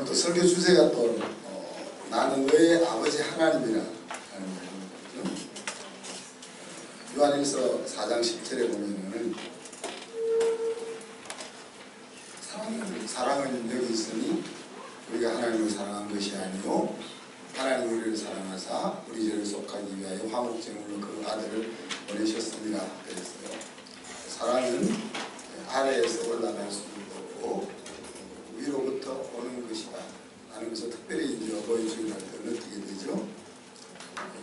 오늘 또 설교 주제가 또 나는 너의 아버지 하나님이라 하는 거예요. 요한일서 4장 10절에 보면은 사랑은 여기 있으니 우리가 하나님을 사랑한 것이 아니요 하나님 우리를 사랑하사 우리 죄를 속하기 위하여 화목제물로 그 아들을 보내셨습니다. 그랬어요. 사랑은 아래에서 올라갈 수 없고 위로부터 오는 것이다 하는 것을 특별히 이제 어버이 주일날 때 느끼게 되죠.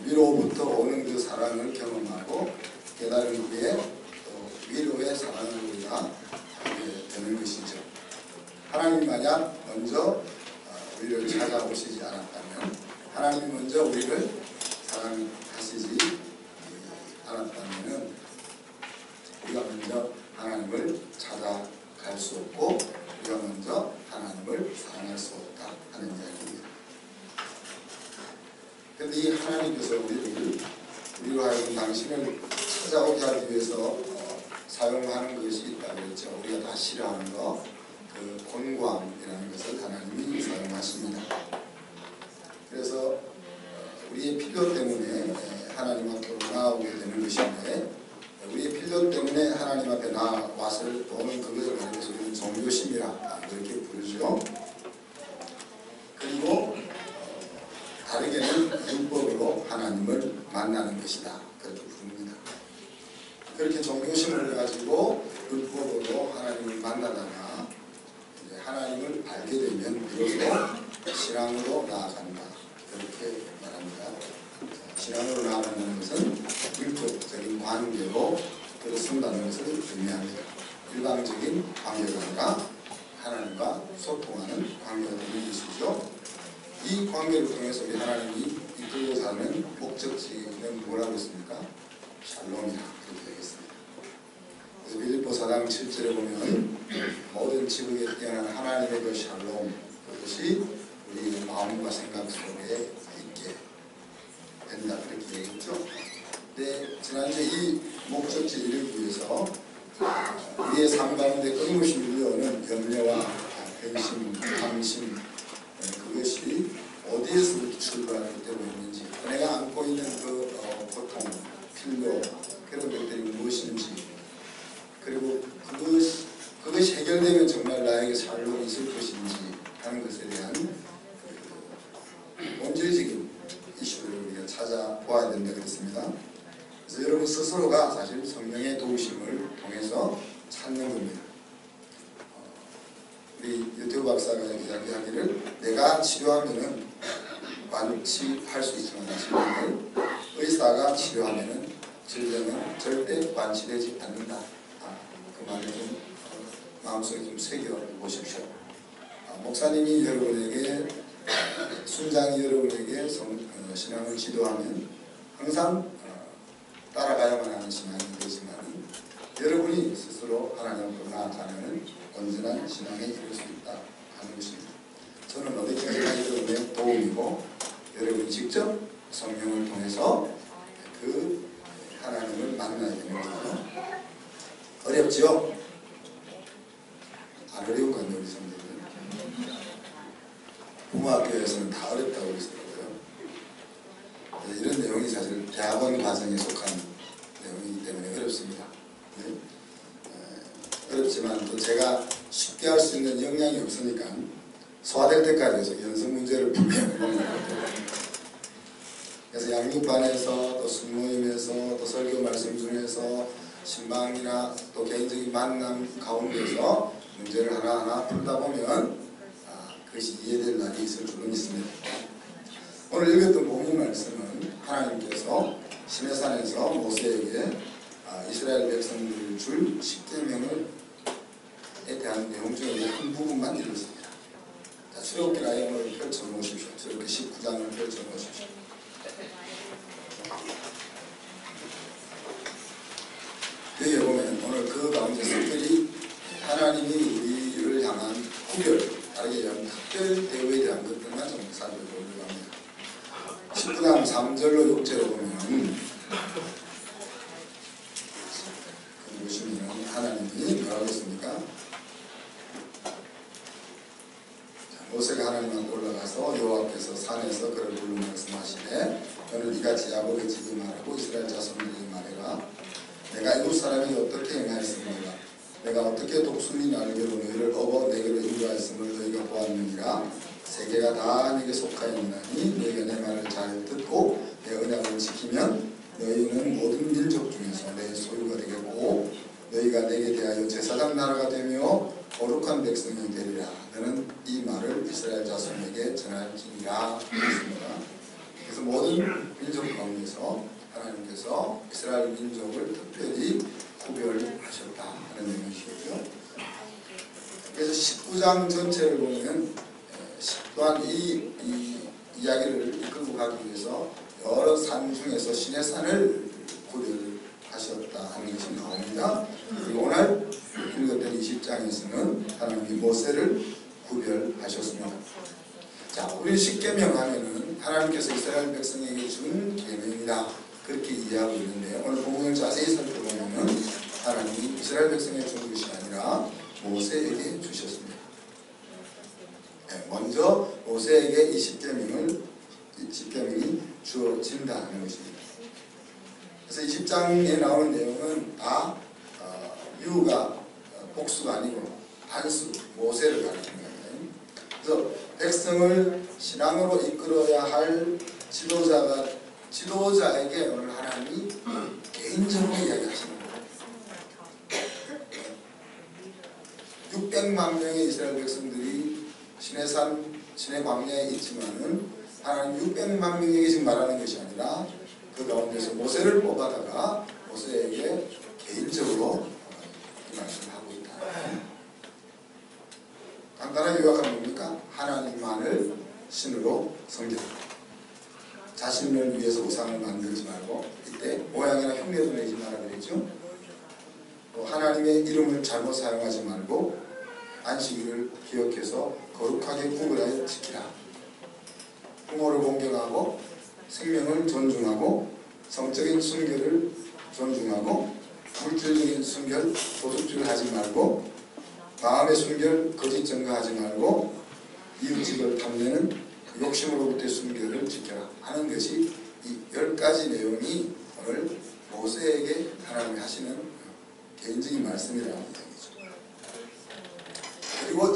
위로부터 오는 그 사랑을 경험하고 깨달은 후에 또 위로의 사랑을 우리가 하게 되는 것이죠. 하나님이 만약 먼저 우리를 찾아오시지 않았다면, 하나님이 먼저 우리를 사랑하시지 않았다면 우리가 먼저 하나님을 찾아갈 수 없고 우리가 먼저 하나님을 사랑할 수 없다 하는 이야기입니다. 그런데 이 하나님께서 우리로 하여금 당신을 찾아오게 하기 위해서 사용하는 것이 있다고 했죠. 우리가 다 싫어하는 거, 그 곤광이라는 것을 하나님이 사용하십니다. 그래서 우리의 필요 때문에 하나님 앞으로 나아오게 되는 것인데, 우리의 필요 때문에 하나님 앞에 나와서 오는 그것을 말해서 우리는 종교심이라 그렇게 부르죠. 그리고 다르게는 율법으로 하나님을 만나는 것이다 그렇게 부릅니다. 그렇게 종교심을 가지고 율법으로 하나님을 만나다가 하나님을 알게 되면 비로소 신앙으로 나아간다 그렇게 말합니다. 신앙으로 나아간다는 것은 율법적인 관계로 들어선다는 것을 의미합니다. 일방적인 관계가 아니라 하나님과 소통하는 관계가 되는 것이죠. 이 관계를 통해서 우리 하나님이 이끌고 사는 목적지는 뭐라고 했습니까? 샬롬이라 그렇게 되겠습니다. 그래서 빌립보 4장 7절에 보면 모든 지극에 뛰어난 하나님의 그 샬롬, 그것이 우리 마음과 생각 속에 있게 된다 그렇게 얘기했죠. 근데 지난주에 이 목적지에 이르기 위해서 우리의 삶 가운데 끊임없이 밀려오는 염려와 근심, 탐심, 그것이 어디에서 출발하기 때문에 있는지, 내가 안고 있는 그 고통, 필요, 그런 것들이 무엇인지, 그리고 그것이 해결되면 정말 나에게 샬롬이 있을 것인지 하는 것에 대한 본질적인 이슈를 우리가 찾아보아야 된다 그랬습니다. 그래서 여러분 스스로가 사실 성령의 도우심을 통해서 찾는 겁니다. 우리 유튜브 박사가 이야기하기를 내가 치료하면은 완치할 수 있지만 질병을 의사가 치료하면은 질병은 절대 완치되지 않는다. 그 말을 좀 마음속에 좀 새겨 보십시오. 목사님이 여러분에게 순장이 여러분에게 신앙을 지도하면 항상 따라가야만 하는 신앙이 되지만 여러분이 스스로 하나님 앞으로 나아가면 온전한 신앙에 이룰 수 있다 하는 것입니다. 저는 어디까지나 여러분의 도움이고 여러분이 직접 성령을 통해서 그 하나님을 만나야 되는 거죠. 어렵죠? 안 어려운 건 우리 성도들. 부모학교에서는 다 어렵다고 그러더라고요. 이런 내용이 사실 대학원 과정에 속한 내용이기 때문에 어렵습니다. 네? 어렵지만 또 제가 쉽게 할 수 있는 역량이 없으니까 소화될 때까지 해서 연습 문제를 풀게 됩니다. 그래서 양육반에서 또 순모임에서 또 설교 말씀 중에서 신방이나 또 개인적인 만남 가운데서 문제를 하나하나 풀다 보면 그것이 이해될 날이 있을 줄은 있습니다. 오늘 읽었던 본문 말씀은 하나님께서 시내산에서 모세에게 이스라엘 백성들을 줄 10계명에 대한 내용 중에 한 부분만 읽었습니다. 자, 출애굽기 라인을 펼쳐놓으십시오. 저렇게 19장을 펼쳐놓으십시오. 여기에 보면 오늘 그 가운데 특별히 하나님이 우리를 향한 다르게 얘기하면 특별 대우에 대한 것들만 좀 살펴보려고 합니다. 19장 3절로 6절에 보면 보시면 하나님이 뭐라고 했습니까? 모세가 하나님 앞에 올라가서 여호와께서 산에서 그를 불러 말씀하시되 너는 이같이 야곱의 집에 말하고 이스라엘 자손에게 말해라. 내가 이웃 사람에게 어떻게 행하였습니까? 내가 어떻게 독수리 날개로 너희를 업어 내게로 인도하였음을 너희가 보았느니라. 세계가 다 내게 속하였나니 너희가 내 말을 잘 듣고 내 언약을 지키면 너희는 모든 민족 중에서 내 소유가 되겠고 너희가 내게 대하여 제사장 나라가 되며 거룩한 백성이 되리라. 너는 이 말을 이스라엘 자손에게 전할지니라. 그래서 모든 민족 가운데서 하나님께서 이스라엘 민족을 특별히 구별하셨다 하는 내용이시고요. 그래서 19장 전체를 보면 또한 이 이야기를 이끌고 가기 위해서 여러 산 중에서 신의 산을 구별하셨다 하는 것이 나옵니다. 그리고 오늘 읽었던 20장에서는 하나님이 모세를 구별하셨습니다. 자, 우리 십계명 하면은 하나님께서 이스라엘 백성에게 준 계명이다 그렇게 이해하고 있는데 오늘 본문을 자세히 살펴보면은 하나님이 이스라엘 백성에게 준 것이 아니라 모세에게 주셨습니다. 네, 먼저 모세에게 이 십계명이 주어진다 하는 것입니다. 그래서 20장에 나오는 내용은 다 유가 복수가 아니고 단수 모세를 가리키는 거예요. 그래서 백성을 신앙으로 이끌어야 할 지도자에게 오늘 하나님이 개인적으로 이야기하시는 거예요. 600만 명의 이스라엘 백성들이 시내산, 시내 광야에 있지만은 하나님 600만 명에게 지금 말하는 것이 아니라 그 가운데서 모세를 뽑아다가 모세에게 개인적으로 이 말씀을 하고 있다. 간단하게 요약하면 뭡니까? 하나님만을 신으로 섬겨라. 자신을 위해서 우상을 만들지 말고 이때 모양이나 흉내도 내지 마라 그랬죠. 또 하나님의 이름을 잘못 사용하지 말고 안식일을 기억해서 거룩하게 구별하여 지키라. 부모를 공경하고 생명을 존중하고 성적인 순결을 존중하고 물질적인 순결, 도둑질 하지 말고 마음의 순결, 거짓 증거하지 말고 이웃집을 탐내는 욕심으로부터의 순결을 지켜라 하는 것이 이 10가지 내용이 오늘 모세에게 하나님이 하시는 개인적인 말씀이라는 얘기죠. 그리고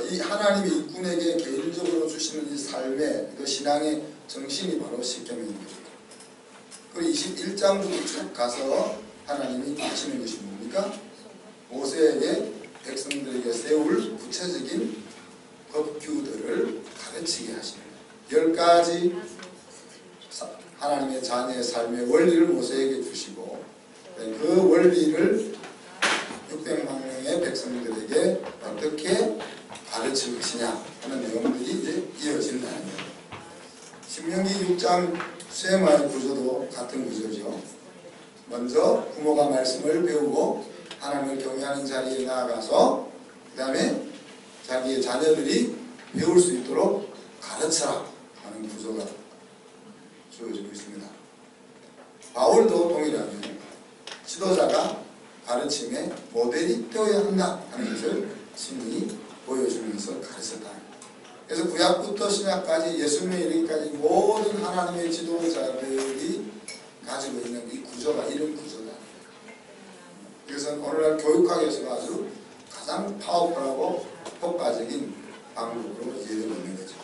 이 하나님의 일꾼에게 개인적으로 주시는 이 삶의 그 신앙의 정신이 바로 십계명입니다. 그리고 21장부터 쭉 가서 하나님이 하시는 것이 뭡니까? 모세에게 백성들에게 세울 구체적인 법규들을 가르치게 하십니다. 10가지 하나님의 자녀의 삶의 원리를 모세에게 주시고 그 원리를 600만 명의 백성들에게 어떻게 가르칠 것이냐 하는 내용들이 이제 이어진다는 거예요. 신명기 6장 쇠마의 구조도 같은 구조죠. 먼저 부모가 말씀을 배우고 하나님을 경외하는 자리에 나아가서 그 다음에 자기의 자녀들이 배울 수 있도록 가르쳐라 하는 구조가 주어지고 있습니다. 바울도 동일하게 지도자가 가르침의 모델이 되어야 한다 하는 것을 친히 보여주면서 가르쳤다. 그래서 구약부터 신약까지 예수님에 이르기까지 모든 하나님의 지도자들이 가지고 있는 이 구조가 이런 구조다. 이것은 오늘날 교육학에서 아주 가장 파워풀하고 효과적인 방법으로 이해되고 있는 거죠.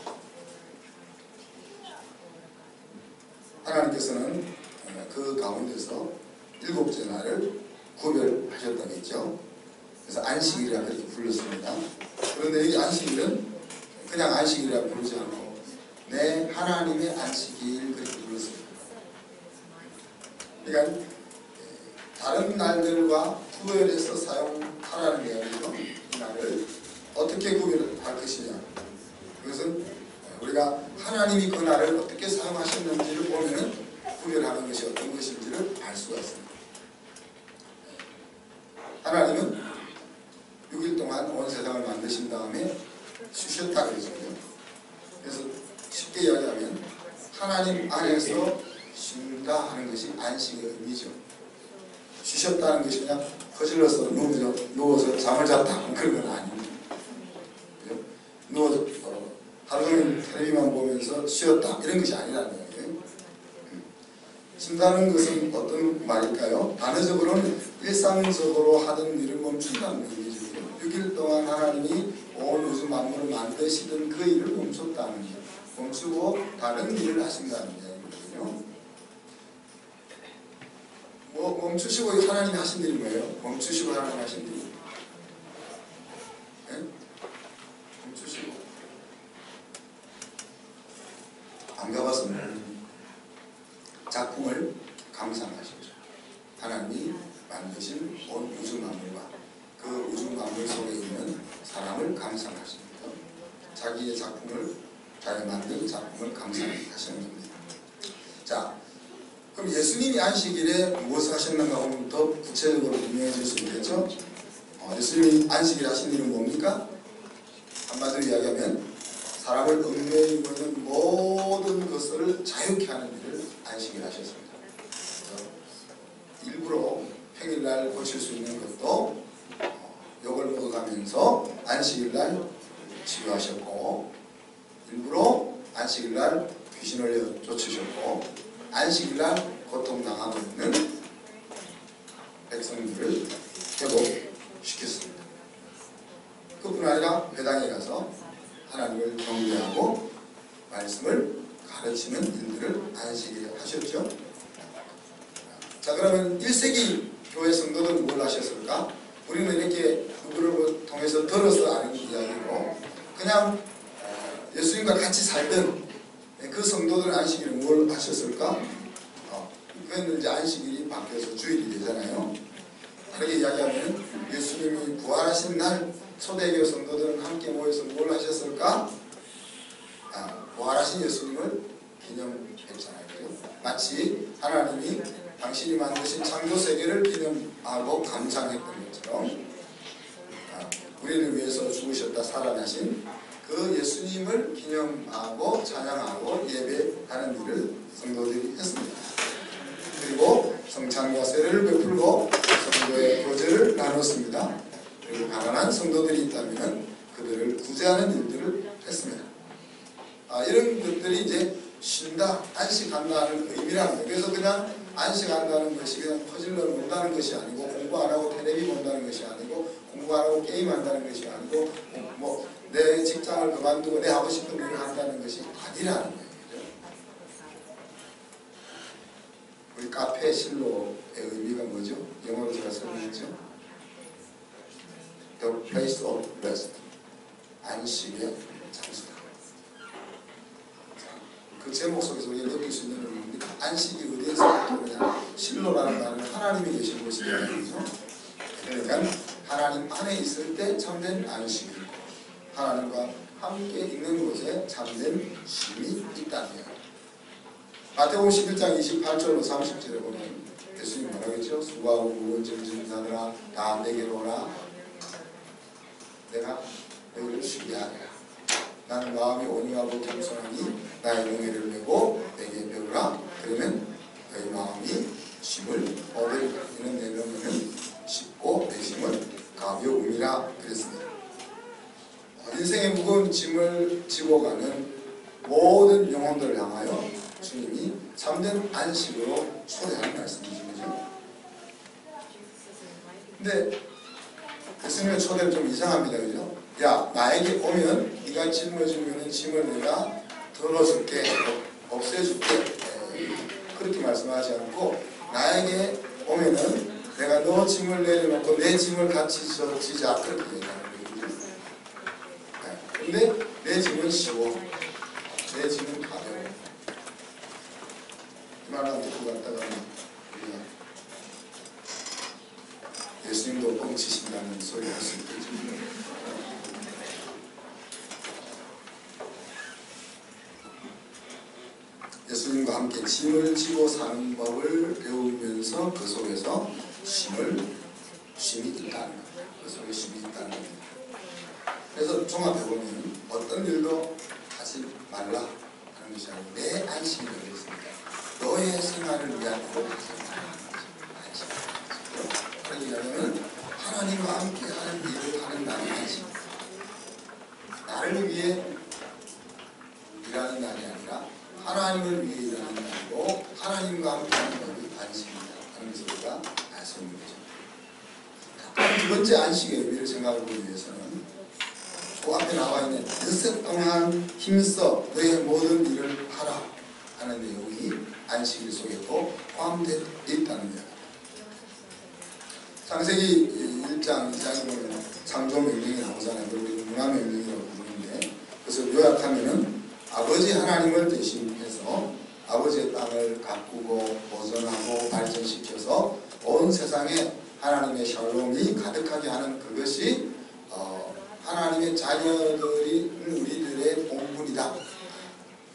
하나님께서는 그 가운데서 7째 날을 구별하셨다고 했죠. 그래서 안식일이라 그렇게 불렀습니다. 그런데 이 안식일은 그냥 안식일이라 부르지 않고 내 하나님의 안식일 그렇게 불렀습니다. 그러니까 다른 날들과 구별해서 사용하라는 게 아니고 이 날을 어떻게 구별할 것이냐. 그것은 우리가 하나님이 그 날을 어떻게 사용하셨는지를 보면 구별하는 것이 어떤 것인지를 알 수가 있습니다. 하나님은 6일 동안 온 세상을 만드신 다음에 쉬셨다 그러죠. 그래서 쉽게 이야기하면 하나님 안에서 쉰다 하는 것이 안식의 의미죠. 쉬셨다는 것이 그냥 거질러서 누워서 잠을 잤다 그런 건 아닙니다. 누워서 하루 종일 텔레비만 보면서 쉬었다 이런 것이 아니라는 거예요. 쉰다는 것은 어떤 말일까요? 단어적으로는 일상적으로 하던 일을 멈춘다는 의미죠. 6일 동안 하나님이 온 우주 만물을 만드시던 그 일을 멈췄다는 거예요. 멈추고 다른 일을 하신다는 이야기거든요. 멈추시고 하나님이 하신 일이 뭐예요? 멈추시고 하나님이 하신 일이 네? 멈추시고 안 가봐서 작품을 감상하시죠. 하나님이 만드신 온 우주 만물과 그 우주 만물 속에 있는 사람을 감상하십니다. 자기의 작품을, 자기가 만든 작품을 감상하시는 겁니다. 자, 그럼 예수님이 안식일에 무엇을 하셨는가 하면 더 구체적으로 분명해질 수 있겠죠? 예수님이 안식일 하신 일은 뭡니까? 한마디로 이야기하면 사람을 얽매이고 있는 모든 것을 자유케 하는 일을 안식일 하셨습니다. 일부러 평일날 고칠 수 있는 것도 욕을 먹어가면서 안식일날 치유하셨고, 일부러 안식일날 귀신을 쫓으셨고, 안식일날 고통당하고 있는 백성들을 회복시켰습니다. 그뿐 아니라 회당에 가서 하나님을 경배하고 말씀을 가르치는 일들을 안식일에 하셨죠. 자, 그러면 1세기 교회 성도들은 뭘 하셨을까? 우리는 이렇게 누구를 통해서 들어서 아는 이야기고, 그냥 예수님과 같이 살던 그 성도들은 안식일에 뭘 하셨을까? 그건 이제 안식일이 바뀌어서 주일이 되잖아요. 그렇게 이야기하면 예수님이 부활하신 날 초대교회 성도들은 함께 모여서 뭘 하셨을까? 부활하신 예수님을 기념했잖아요. 마치 하나님이 당신이 만드신 창조 세계를 기념하고 감상했던 것처럼 우리를 위해서 죽으셨다 살아나신 그 예수님을 기념하고 찬양하고 예배하는 일을 성도들이 했습니다. 그리고 성찬과 세례를 베풀고 성도의 교제를 나눴습니다. 그리고 가난한 성도들이 있다면 그들을 구제하는 일들을 했습니다. 이런 것들이 이제 쉰다, 안식한다는 의미라는 거예요. 그래서 그냥 안식한다는 것이 그냥 퍼즐러 논다는 것이 아니고, 공부 안 하고 텔레비 본다는 것이 아니고, 공부 안 하고 게임한다는 것이 아니고, 내 직장을 그만두고 내 하고 싶은 일을 한다는 것이 아니라는 거예요. 우리 카페 실로의 의미가 뭐죠? 영어로 제가 설명했죠. The place of rest. 안식의 장소다. 그 제목 속에서 우리가 느낄 수 있는 건 뭡니까? 안식이 어디에서 그냥 실로라는 말은 하나님이 계신 곳이라는 거죠. 그러니까 하나님 안에 있을 때 참된 안식이고, 하나님과 함께 있는 곳에 참된 쉼이 있다는 거예요. 마태복음 11장 28절로 30절에 보면 예수님 뭐라고 했죠? 수고하고 무거운 짐을 지는 자들아 다 내게로 오라. 내가 너희를 쉬게 하리라. 나는 마음이 온유하고 겸손하니 나의 멍에를 메고 내게 배우라. 그러면 너희 마음이 쉼을 얻으리라. 이는 내 멍에는 쉽고 내 짐은 가벼움이라 그랬습니다. 인생의 무거운 짐을 지고 가는 모든 영혼들을 향하여 주님이 참된 안식으로 초대하는 말씀이죠. 근데 예수님의 초대는 좀 이상합니다. 그죠? 야, 나에게 오면 네가 짐을 지면 짐을 내가 덜어줄게, 없애줄게, 그렇게 말씀하지 않고, 나에게 오면은 내가 너 짐을 내려놓고 내 짐을 같이 지자, 그렇게 얘기하는 거예요. 근데 내 짐은 쉬워, 내 짐은 가벼워. 이 말을 듣고 갔다가 우리가 예수님도 뻥치신다는 소리 할 수 있겠죠. 예수님과 함께 짐을 지고 사는 법을 배우면서 그 속에서 쉼이 있다는 겁니다. 그 속에 쉼이 있다는 겁니다. 그래서 종합해보면 어떤 일도 하지 말라 하는 것이 아니고 내 안식이 어디 있습니까? 너의 생활을 위한 일을 하지 말라는 것이 안식. 그러니까 하나님과 함께 하는 일을 하는 나는 안식. 나를 위해 하나님을 위해 일하는 게 아니고 하나님과 함께 하는 것이 안식입니다 하는 것을 우리가 알 수 있는 거죠. 두 번째 안식의 의미를 생각하기 위해서는 그 앞에 나와 있는 엿새 동안 힘써 너의 모든 일을 하라 하는 내용이 안식일 속에 또 포함되어 있다는 이야기입니다. 창세기 1장 2장에 보면 창조 명령이 나오잖아요. 그걸 우리 문화 명령이라고 부르는데 그것을 요약하면은 아버지 하나님을 대신해서 아버지의 땅을 가꾸고 보존하고 발전시켜서 온 세상에 하나님의 샬롬이 가득하게 하는 그것이 하나님의 자녀들인 우리들의 본분이다.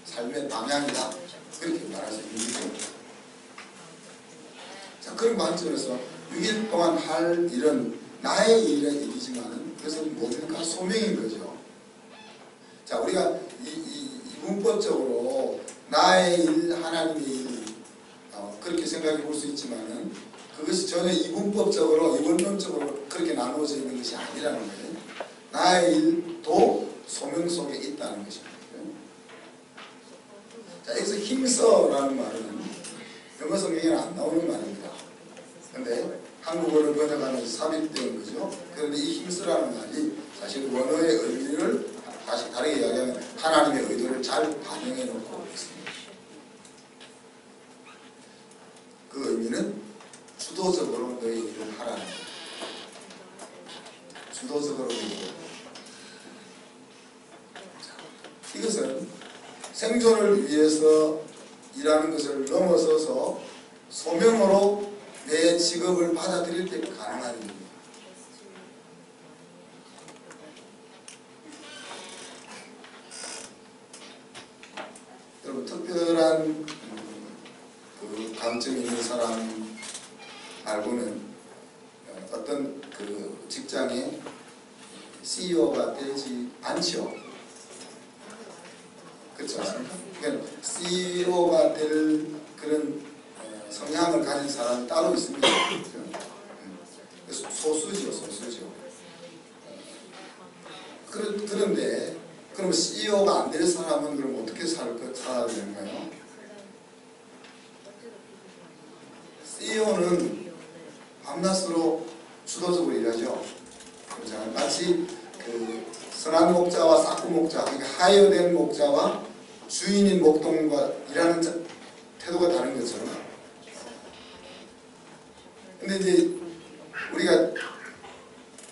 삶의 방향이다. 그렇게 말할 수 있는 거죠. 자, 그런 관점에서 6일 동안 할 일은 나의 일이지만 그것은 뭡니까? 소명인 거죠. 자, 우리가 이 문법적으로 나의 일, 하나님의 일 그렇게 생각해 볼 수 있지만은 그것이 전혀 이분법적으로 이원론적으로 그렇게 나누어져 있는 것이 아니라는 거예요. 나의 일도 소명 속에 있다는 것입니다. 자, 여기서 힘써라는 말은 영어 성경에는 안 나오는 말입니다. 그런데 한국어로 번역하면서 삽입된 거죠. 그런데 이 힘쓰라는 말이 사실 원어의 의미를 다시 다르게 이야기하면 하나님의 의도를 잘 반영해 놓고 있습니다. 그 의미는 주도적으로 너의 일을 하라는 거예요. 주도적으로 너의 일을. 이것은 생존을 위해서 일하는 것을 넘어서서 소명으로 내 직업을 받아들일 때 가능한 일입니다. 여러분 특별한 그 감정이 있는 사람 말고는 어떤 그 직장에 CEO가 되지 않죠. 그렇지 않습니까? 그러니까 CEO가 될 그런 성향을 가진 사람이 따로 있습니다. 소수죠, 소수죠. 그런데 그럼 CEO가 안 될 사람은 그럼 어떻게 살아야 되는가요? CEO는 밤낮으로 주도적으로 일하죠. 그렇잖아요. 마치 그 선한 목자와 싹구 목자, 그러니까 하여된 목자와 주인인 목동과 일하는 태도가 다른 것처럼. 근데 이제 우리가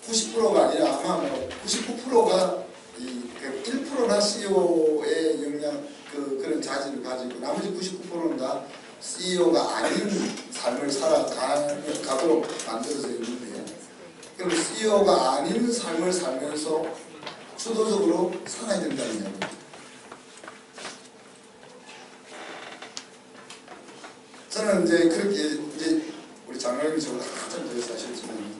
90%가 아니라 아마 99%가 이 1%나 CEO의 역량 그런 자질을 가지고 나머지 99%는 다 CEO가 아닌 삶을 살아가도록 만들어져 있는데, 그럼 CEO가 아닌 삶을 살면서 주도적으로 살아야 된다는 이야기입니다. 저는 이제 그렇게 이제 우리 장로님이 저보다 한참 더 사셨지만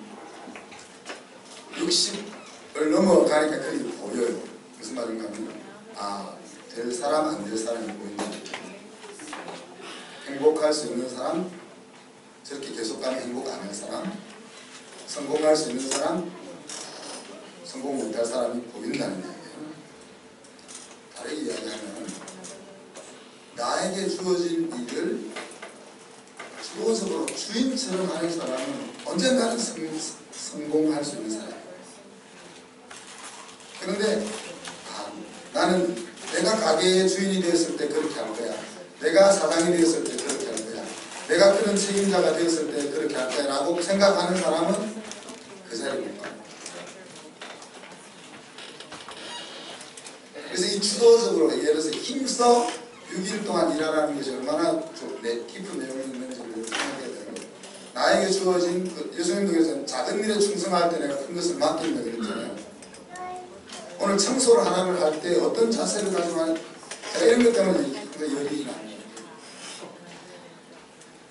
60을 넘어가니까 그렇게 보여요. 무슨 말인가 하면 될 사람 안 될 사람이 보인다. 행복할 수 있는 사람, 저렇게 계속 가면 행복 안 할 사람, 성공할 수 있는 사람, 성공 못할 사람이 보인다는 이야기예요. 다르게 이야기하면 나에게 주어진 일을 주도적으로 주인처럼 하는 사람은 언젠가는 성공할 수 있는 사람이에요. 그런데 나는 내가 가게의 주인이 되었을 때 그렇게 할 거야. 내가 사장이 되었을 때 그렇게 할 거야. 내가 그런 책임자가 되었을 때 그렇게 할 거야 라고 생각하는 사람은 그 자리에 못 가요. 그래서 이 주도적으로 예를 들어서 힘써 6일 동안 일하라는 것이 얼마나 깊은 내용이 있는지를 생각해야 되는 거예요. 나에게 주어진 예수님도 그래서 작은 일에 충성할 때 내가 큰 것을 맡긴다 그랬잖아요. 오늘 청소를 하나를 할 때 어떤 자세를 가지고 하는, 제가 이런 것 때문에 열이 나요.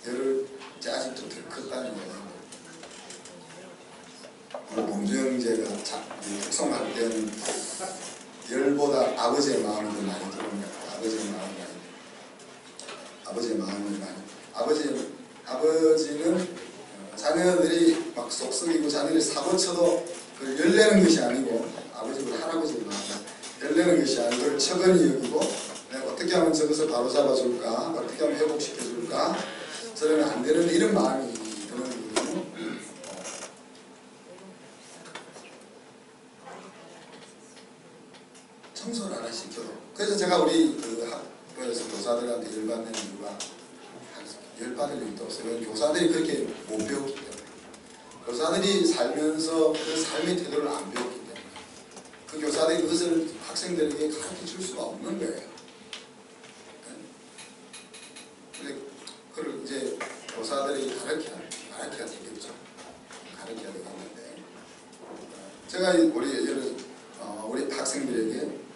열을 아직도 더 컸다는 거예요. 오늘 봉주영제가 특성할 때는 열보다 아버지의 마음이 더 많이 들어오는 것 같아요. 아버지의 마음이 많이. 아버지는 자녀들이 막 속썩이고 자녀들이 사고쳐도 그걸 열내는 것이 아니고, 아버지보다 할아버지의 마음을 열내는 것이 아니고 척은히 여기고 내가 어떻게 하면 저것을 바로잡아줄까, 어떻게 하면 회복시켜줄까, 저러면 안 되는데 이런 마음이 드는 거거든요. 청소를 하나 시켜도. 그래서 제가 우리 그 학교에서 교사들한테 열받는 이유가 열받을 일도 없어요. 교사들이 그렇게 못 배웠기 때문에. 교사들이 살면서 그 삶의 태도를 안 배웠기 때문에 그 교사들이 그것을 학생들에게 가르쳐 줄 수가 없는 거예요. 근데 그걸 이제 교사들이 가르쳐야 되겠죠. 가르쳐야 되겠는데 제가 우리 학생들에게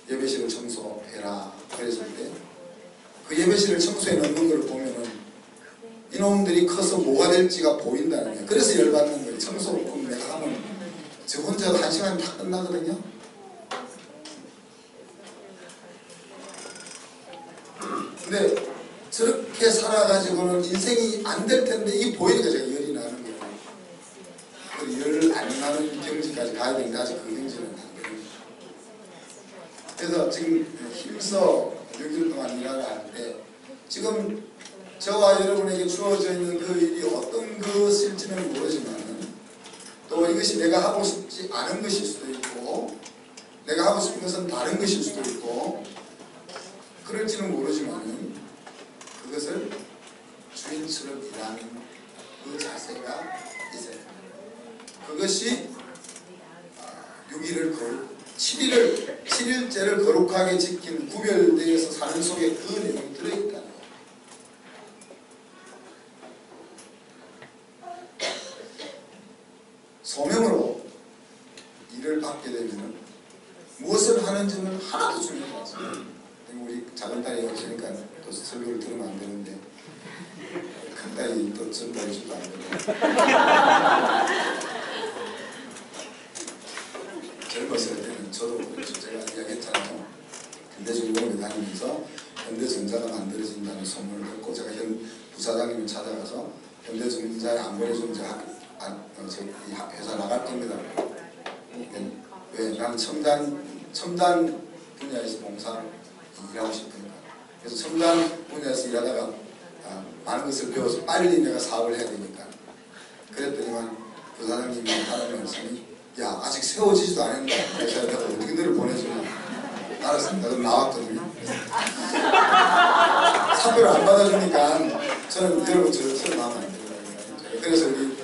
예배실을 청소해라 그랬을 때 그 예배실을 청소해 놓는 걸 보면은 이놈들이 커서 뭐가 될지가 보인다는 거예요. 그래서 열받는 거예요. 청소 내가 하면 저 혼자 1시간이면 다 끝나거든요. 근데 저렇게 살아가지고는 인생이 안 될 텐데 이게 보이니까 제가 열이 나는 거예요. 그 열 안 나는 경지까지 가야 되는데 아직 그 경지는 안 돼요. 그래서 지금 힘써 6일 동안 일하러 하는데 지금 저와 여러분에게 주어져 있는 그 일이 어떤 것일지는 모르지만 또 이것이 내가 하고 싶지 않은 것일 수도 있고 내가 하고 싶은 것은 다른 것일 수도 있고 그럴지는 모르지만 그것을 주인처럼 일하는 그 자세가 있어요. 그것이 6일을 7일째를 거룩하게 지킨 구별되어서 사는 속에 그 내용이 들어있다는 거예요. 소명으로 일을 받게 되면 무엇을 하는지는 하나도 중요하지 않습니다. 우리 작은 딸이 있으니까 또 설교를 들으면 안 되는데 큰 딸이 또 전달해 주도 안 되고 젊었을 때는 저도 그렇죠. 제가 이야기했잖아요. 현대중공업에 다니면서 현대전자가 만들어진다는 소문을 듣고 제가 현 부사장님을 찾아가서 현대전자에 안 보내주면 제가 회사 나갈 겁니다. 왜? 나는 첨단 분야에서 봉사 일하고 싶으니까. 그래서 첨단 분야에서 일하다가 많은 것을 배워서 빨리 내가 사업을 해야 되니까. 그랬더니만 부사장님이 하는 말씀이 야 아직 세워지지도 않았는데 회사에 내가 어떻게 너를 보내주냐. 알았습니다. 그럼 나왔거든요. 사표를 안 받아주니까 저는 여러분 저를 마음 안 들어요. 그래서 우리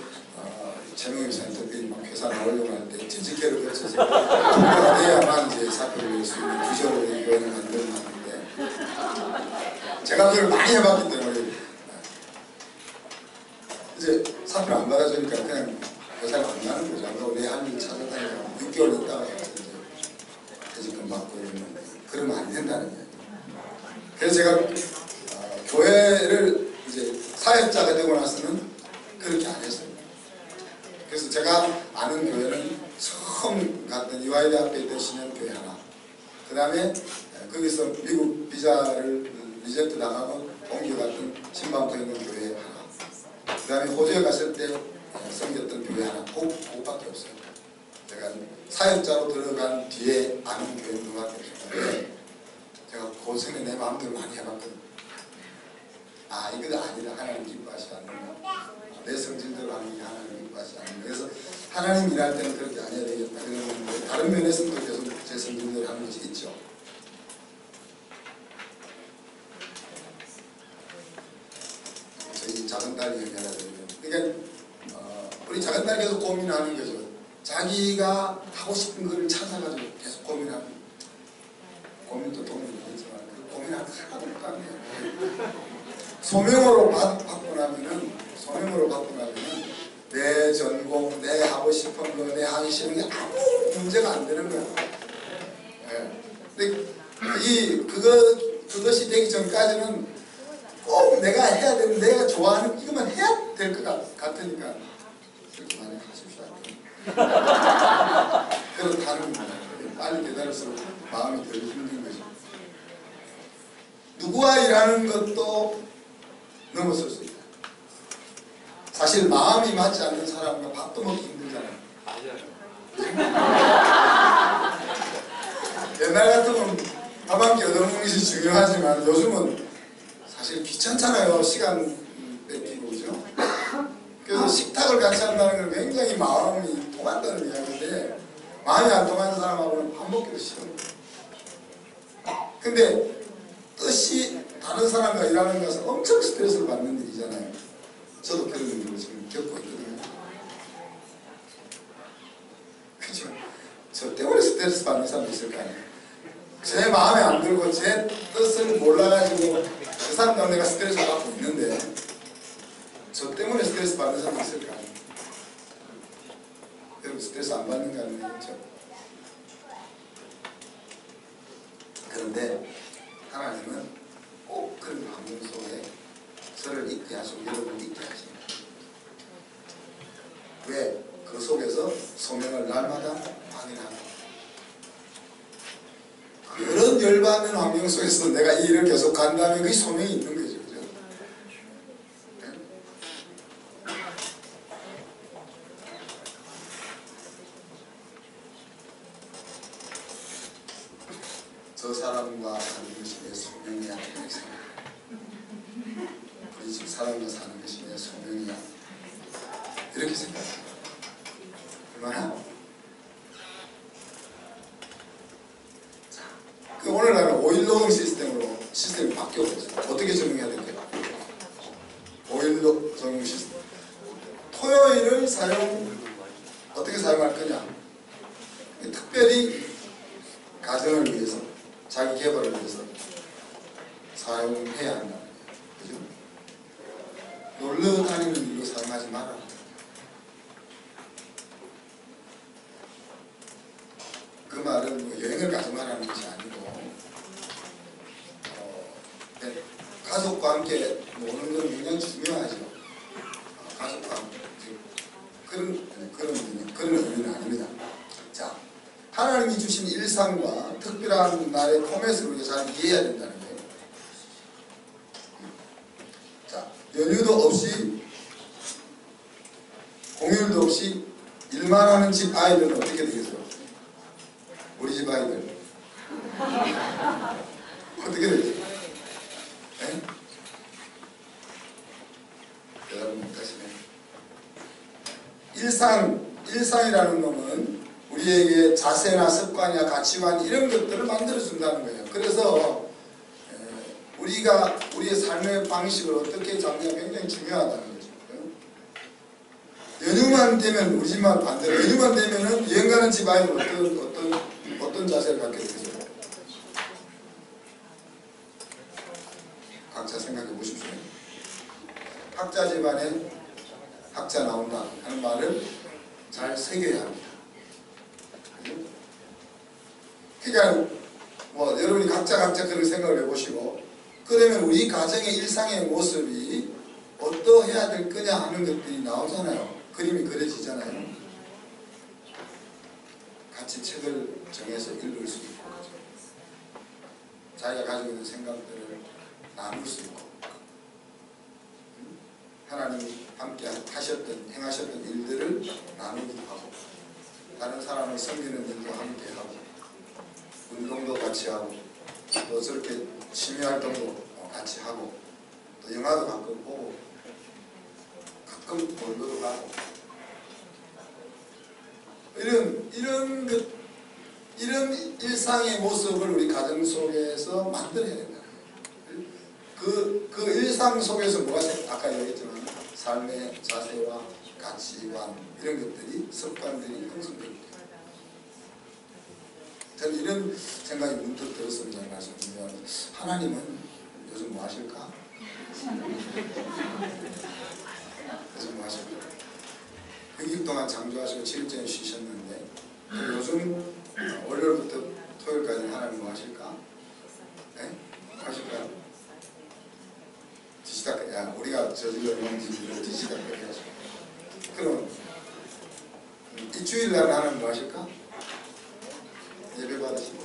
최명희 센터들이 막 회사 나오려고 할 때 지지회를 거쳐서 통과가 돼야만 이제 사표를 낼 수 있는 구조를 이거는 만들어놨는데 제가 그걸 많이 해봤기 때문에 이제 사표를 안 받아주니까 그냥 회사를 안 가는 거죠. 그리고 내 할 일 찾아다니까 6개월 있다가 이제 퇴직금 받고 이러면 그러면 안 된다는 거예요. 그래서 제가 교회를 이제 사역자가 되고 나서는 그렇게 안 했어요. 그래서 제가 아는 교회는 처음 갔던 이화여대 앞에 있던 신현교회 하나, 그 다음에 거기서 미국 비자를 리젝트 당하고 옮겨갔던 신방토에 있는 교회 하나, 그 다음에 호주에 갔을 때 섬겼던 교회 하나, 그것밖에 없어요. 제가 사역자로 들어간 뒤에 아는 교회는 그밖에 없어요. 제가 고생에 내 마음대로 많이 해봤거든요. 아 이거 아니다. 하나님 기뻐하지 않는다. 내 성질대로 하는 게 하나님 기뻐하지 않는다. 그래서 하나님 일할 때는 그렇게 안 해야 되겠다. 그러는데 다른 면에서는 또 계속 제 성질대로 하는 것이 있죠. 저희 작은 딸이 얘기하라 그러면 그러니까 우리 작은 딸이 계속 고민하는 거죠. 자기가 하고 싶은 거를 찾아가지고 계속 고민하는 고민도 도움이 되겠지만 그 고민하는 거 하나도 못하는 거예요. 소명으로 받고 나면은 내 전공, 내 하고 싶은 거, 내 하기 싫은 게 아무 문제가 안 되는 거야. 네. 근데 그것이 되기 전까지는 꼭 내가 해야 되는, 내가 좋아하는 이것만 해야 될 것 같으니까 그렇게 많이 하십시오. 그렇다는 거예요. 빨리 기다릴수록 마음이 덜 힘든 거죠. 누구와 일하는 것도 넘어설 수 있다. 사실 마음이 맞지 않는 사람과 밥도 먹기 힘들잖아요. 옛날 같으면 밥 한 끼 얻어먹는 것이 중요하지만 요즘은 사실 귀찮잖아요. 시간 뺏기고, 그죠? 그래서 식탁을 같이 한다는 건 굉장히 마음이 통한다는 이야기인데, 마음이 안 통하는 사람하고는 밥 먹기도 싫어요. 근데 뜻이 다른 사람과 일하는 것은 엄청 스트레스를 받는 일이잖아요. 저도 그런 일을 지금 겪고 있거든요. 그죠? 저 때문에 스트레스 받는 사람도 있을 거 아니에요. 제 마음에 안 들고 제 뜻을 몰라가지고 그 사람 때문에 내가 스트레스를 받고 있는데 저 때문에 스트레스 받는 사람도 있을 거 아니에요. 여러분 스트레스 안 받는 거 아니겠죠? 그런데 하나님은 꼭 그런 환경 속에 저를 있게 하시고 여러분을 있게 하십니다. 왜? 그 속에서 소명을 날마다 확인하고 그런 열받는 환경 속에서 내가 이 일을 계속 간다면 그게 소명이 있는 거죠. 그죠? 네? 저 사람과 사는 것이 내 소명이야. 우리 집 사람과 사는 것이 내 소명이야. 이렇게 생각해요. 얼마나? 자, 그 오늘날은 5일 노동 시스템이 바뀌었고 어떻게 적용해야 될까요? 5일 적용 시스템. 토요일을 어떻게 사용할 거냐? 특별히 가정을 위해서, 자기 개발을 위해서 사용해야 한다는 거예요. 그죠? 놀러 다니는 일로 사용하지 마라. 그 말은 뭐 여행을 가지 말라는 것이 아니고 가족과 함께 노는 건 굉장히 중요하죠. 가족과 함께 그런 의미는 아닙니다. 자, 하나님이 주신 일상과 특별한 날의 포맷을 우리가 잘 이해해야 된다는 거예요. 자, 연휴도 없이 공휴일도 없이 일만 하는 집 아이들은 어떻게 되겠어요? 우리 집 아이들 어떻게 되죠? 네? 대답을 못하시네. 일상이라는 놈은 우리에게 자세나 습관이나 가치관 이런 것들을 만들어준다는 거예요. 그래서 우리가 우리의 삶의 방식을 어떻게 잡느냐 굉장히 중요하다는 거죠. 연휴만 되면 우리 집만 반대로 연휴만 되면은 여행 가는 집 아이들 어떤 자세를 갖게 되겠어요? 각자 생각해 보십시오. 학자 집안에 학자 나온다 하는 말을 잘 새겨야 합니다. 그러니까 뭐 여러분이 각자 그런 생각을 해보시고 그러면 우리 가정의 일상의 모습이 어떠해야 될 거냐 하는 것들이 나오잖아요. 그림이 그려지잖아요. 같이 책을 정해서 읽을 수 있고 자기가 가지고 있는 생각들을 나눌 수 있고 하나님이 함께 행하셨던 일들을 나누기도 하고 다른 사람을 섬기는 일도 함께 하고 운동도 같이 하고 또 저렇게 취미활동도 같이 하고 또 영화도 가끔 보고 가끔 놀러도 가고 이런 일상의 모습을 우리 가정 속에서 만들어야 된다. 그 일상 속에서 뭐가 아까 얘기했지만 삶의 자세와 가치관 이런 것들이 습관들이 형성됩니다. 저는 이런 생각이 문득 들었습니다. 말씀드리면 하나님은 요즘 뭐 하실까? 요즘 뭐 하실까? 6일 동안 장주하시고 7일째 쉬셨는데 요즘 월요일부터 토요일까지 하나님 뭐 하실까? 네? 뭐 하실까요? 뒤지다 야 우리가 저질러 놓은 일을 뒤지다 해가지고 그럼 일주일날 하나님 뭐 하실까? 예배 받으시고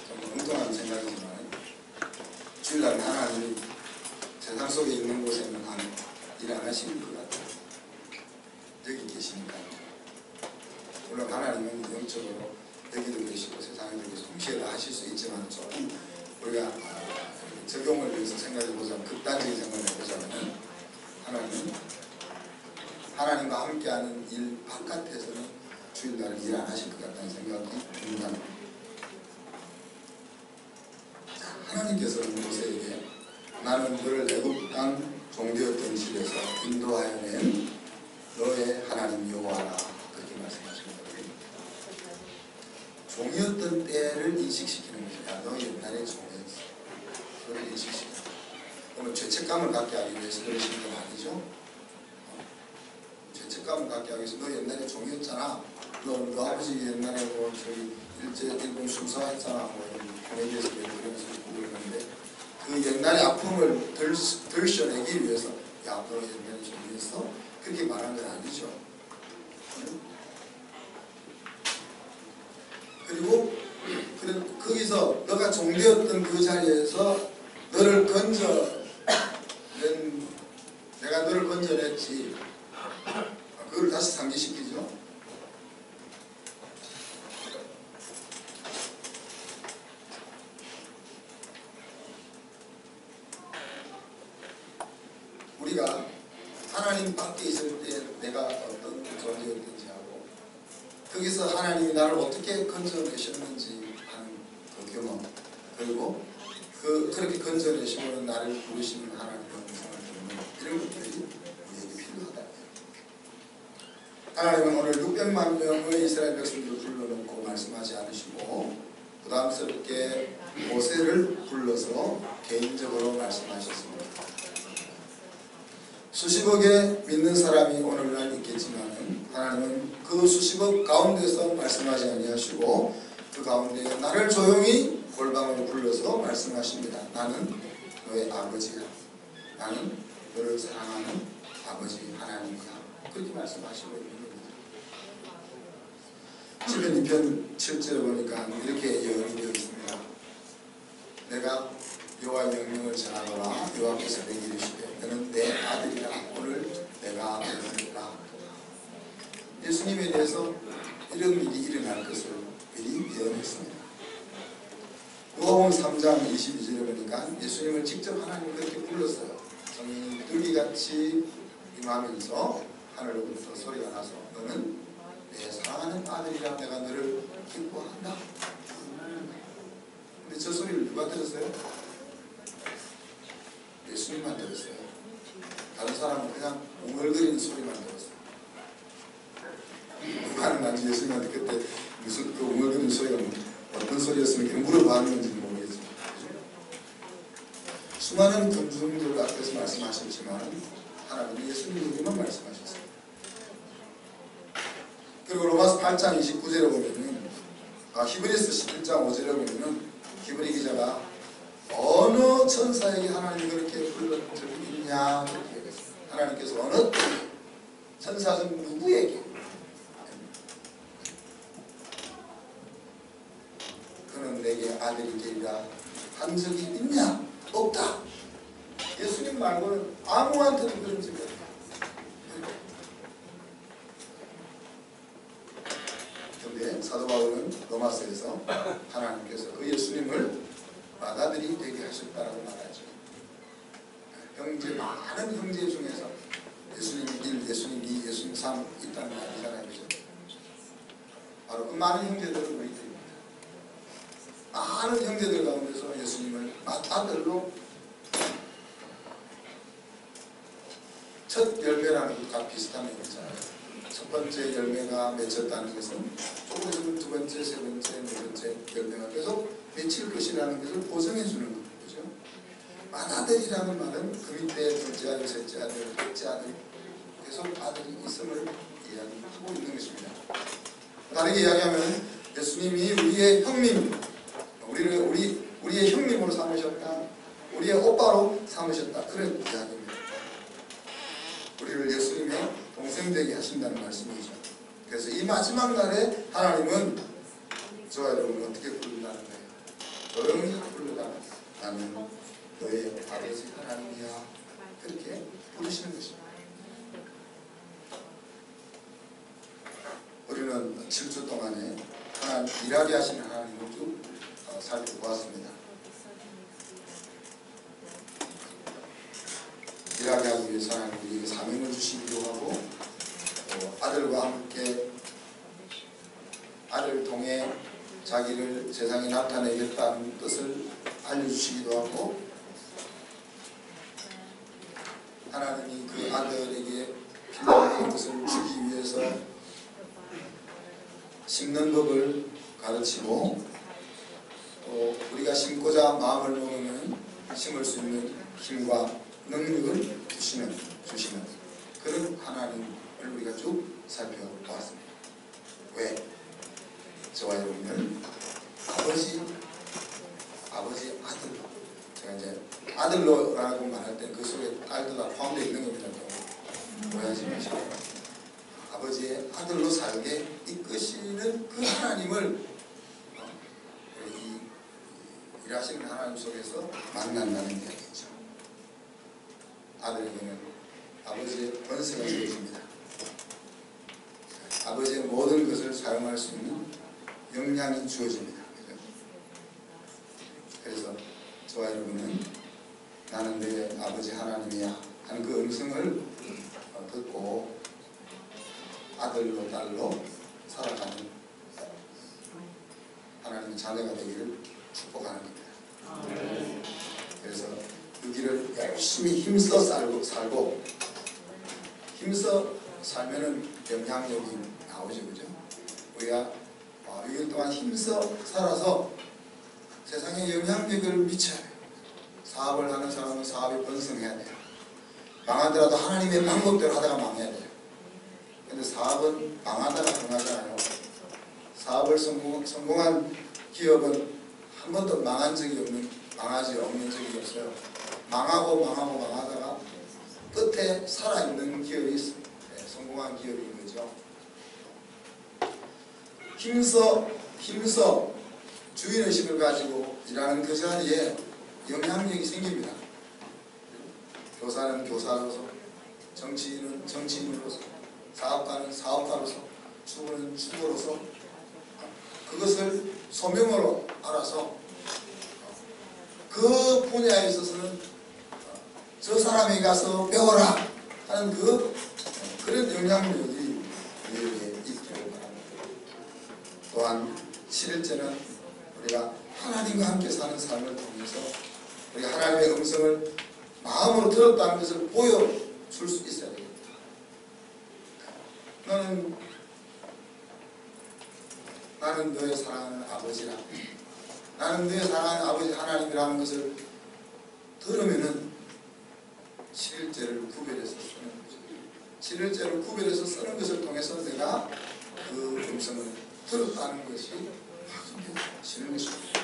좀 엉뚱한 생각이지만 주일날 하나님이 세상 속에 있는 곳에는 일 안 하시는 것 같아요. 여기 계시니까 물론 하나님은 영적으로 여기도 계시고 세상에도 계시고 동시에 다 하실 수 있지만 조금 우리가 적용을 위해서 생각해보자면 극단적인 생각을 해보자면 하나님과 함께하는 일 바깥에서는 주일날 일 안 하실 것 같다는 생각이 듭니다. 하나님께서는 모세에게 나는 너를 애굽 땅 종되었던 집에서 인도하여 낸 너의 하나님 여호와라 그렇게 말씀하십니다. 종이었던 때를 인식시키는 거죠. 야, 너 옛날에 종이었어. 그걸 인식시키는 거죠. 그러면 죄책감을 갖게 하기 위해서 그러시는 건 아니죠. 죄책감을 갖게 하기 위해서 너 옛날에 종이었잖아. 너 아버지 옛날에 뭐 저기 일본 순사했잖아. 뭐 보내기에서 그러면서 그러는데 그 옛날의 아픔을 덜셔내기 위해서 야, 너 옛날에 종이었어? 그렇게 말한 건 아니죠. 그리고 거기서 너가 종되었던 그 자리에서 너를 내가 너를 건져냈지. 그걸 다시 상기시키죠. 우리가 하나님 밖에 있을 때 내가 어떤 존재였는지 하고 거기서 하나님이 나를 어떻게 건져내셨는지 하는 그 경험, 그리고 그렇게 건져내시면 나를 부르시는 하나님의 음성을 듣는 이런 것들이 우리에게 필요하다. 하나님은 오늘 600만 명의 이스라엘 백성들을 불러놓고 말씀하지 않으시고 부담스럽게 모세를 불러서 개인적으로 말씀하셨습니다. 수십억의 믿는 사람이 오늘날 있겠지만 하나님은 그 수십억 가운데서 말씀하지 아니하시고 그 가운데 나를 조용히 골방으로 불러서 말씀하십니다. 나는 너의 아버지야. 나는 너를 사랑하는 아버지 하나님이야. 그렇게 말씀하시고 있는 겁니다. 시편 2편 7절에 보니까 이렇게 예언이 되어 있습니다. 내가 여호와의 명령을 전하노라. 여호와께서 내게 이르시되 너는 내 아들이라. 오늘 내가 너를 낳았다. 예수님에 대해서 이런 일이 일어날 것을 미리 예언했습니다. 누가복음 3장 22절에 보니까 예수님을 직접 하나님이 그렇게 불렀어요. 성령이 들기같이 임하면서 하늘로부터 소리가 나서 너는 내 사랑하는 아들이라. 내가 너를 기뻐한다. 근데 저 소리를 누가 들었어요? 예수님만 들었어요. 다른 사람은 그냥 웅얼거리는 소리만 들었어요. 누가는 난지 예수님한테 그때 무슨 그 웅얼거리는 소리가 어떤 소리였으면 이렇게 물어봤는지는 모르겠지만 수많은 금중들 앞에서 말씀하셨지만 하나님은 예수님에게만 말씀하셨어요. 그리고 로마서 8장 29절에 보면은 히브리서 11장 5절에 보면은 히브리 기자가 어느 천사에게 하나님이 그렇게 불렀던 적이 있냐 그렇게 얘기했어요. 하나님께서 어느 천사 중 누구에게 그는 내게 아들이 되리라 한 적이 있냐? 없다. 예수님 말고는 아무한테도 그런 적이 없다. 그런데 사도 바울은 로마서에서 하나님께서 그 예수님을 맏아들이 되게 하셨다라고 말하죠. 많은 형제 중에서 예수님 1, 예수님 2, 예수님 3 있다는 말이잖아요. 그죠? 바로 그 많은 형제들은 우리들입니다. 많은 형제들 가운데서 예수님을 맏아들로 첫 열매라는 것과 비슷한 의미잖아요. 첫 번째 열매가 맺혔다는 것은 조금 있으면 두 번째, 세 번째, 네 번째 열매가 계속 맺힐 것이라는 것을 보증해 주는 거죠. 맏아들이라는 말은 그 밑에 둘째 아들, 셋째 아들, 넷째 아들 계속 아들이 있음을 이야기하고 있는 것입니다. 다르게 이야기하면 예수님이 우리의 형님, 우리의 형님으로 삼으셨다. 우리의 오빠로 삼으셨다. 그런 이야기입니다. 우리를 예수님의 동생 되게 하신다는 말씀이죠. 그래서 이 마지막 날에 하나님은 저와 여러분을 어떻게 부른다는 거예요? 조용히 부르다. 나는 너의 아버지 하나님이야. 그렇게 부르시는 것입니다. 우리는 7주 동안에 하나님 일단 일하게 하시는 하나님을 쭉 살펴보았습니다. 일하게 하기 위해서 하나님 우리에게 사명을 주시기도 하고 또 아들과 함께 아들을 통해 자기를 세상에 나타내겠다는 뜻을 알려주시기도 하고 하나님이 그 아들에게 필요한 것을 주기 위해서 심는 법을 가르치고 또 우리가 심고자 마음을 먹으면 심을 수 있는 힘과 능력을 주시는 그런 하나님을 우리가 쭉 살펴보았습니다. 왜? 저와 여러분들 아버지 아들로 제가 이제 아들로라고 말할 때 그 속에 딸도 다 포함되어 있는 겁니다. 오해하지 마시고 아버지의 아들로 살게 이끄시는 그 하나님을 일하시는 하나님 속에서 만난다는 이야기죠. 아들에게는 아버지의 권세가 주어집니다. 아버지의 모든 것을 사용할 수 있는 역량이 주어집니다. 그래서 저와 여러분은 나는 내 아버지 하나님이야 하는 그 음성을 듣고 아들로 딸로 살아가는 하나님의 자녀가 되기를 축복하는 겁니다. 그래서 그 길을 열심히 힘써 살고 힘써 살면은 영향력이 나오죠. 그죠? 우리가 6일 동안 힘써 살아서 세상에 영향력을 미쳐야 돼요. 사업을 하는 사람은 사업이 번성해야 돼요. 망하더라도 하나님의 방법대로 하다가 망해야 돼요. 근데 사업은 망하다가 흥하잖아요. 사업을 성공한 기업은 한 번도 망하지 없는 적이 없어요. 망하다가 끝에 살아있는 기업이 있어요. 네, 성공한 기업인 거죠. 힘써 주인의식을 가지고 일하는 그 자리에 영향력이 생깁니다. 교사는 교사로서, 정치인은 정치인으로서, 사업가는 사업가로서, 주부는 주부로서 그것을 소명으로 알아서 그 분야에 있어서는 저 사람에게 가서 배워라 하는 그런 영향력이 우리에게 있기를 바랍니다. 또한 7일째는 우리가 하나님과 함께 사는 삶을 통해서 우리가 하나님의 음성을 마음으로 들었다는 것을 보여줄 수 있어야 됩니다. 나는 너의 사랑하는 아버지라, 나는 너의 사랑하는 아버지 하나님이라는 것을 들으면은 7일째를 구별해서 쓰는 거죠. 7일째를 구별해서 쓰는 것을 통해서 내가 그 음성을 들었다는 것이 확인되는 것입니다.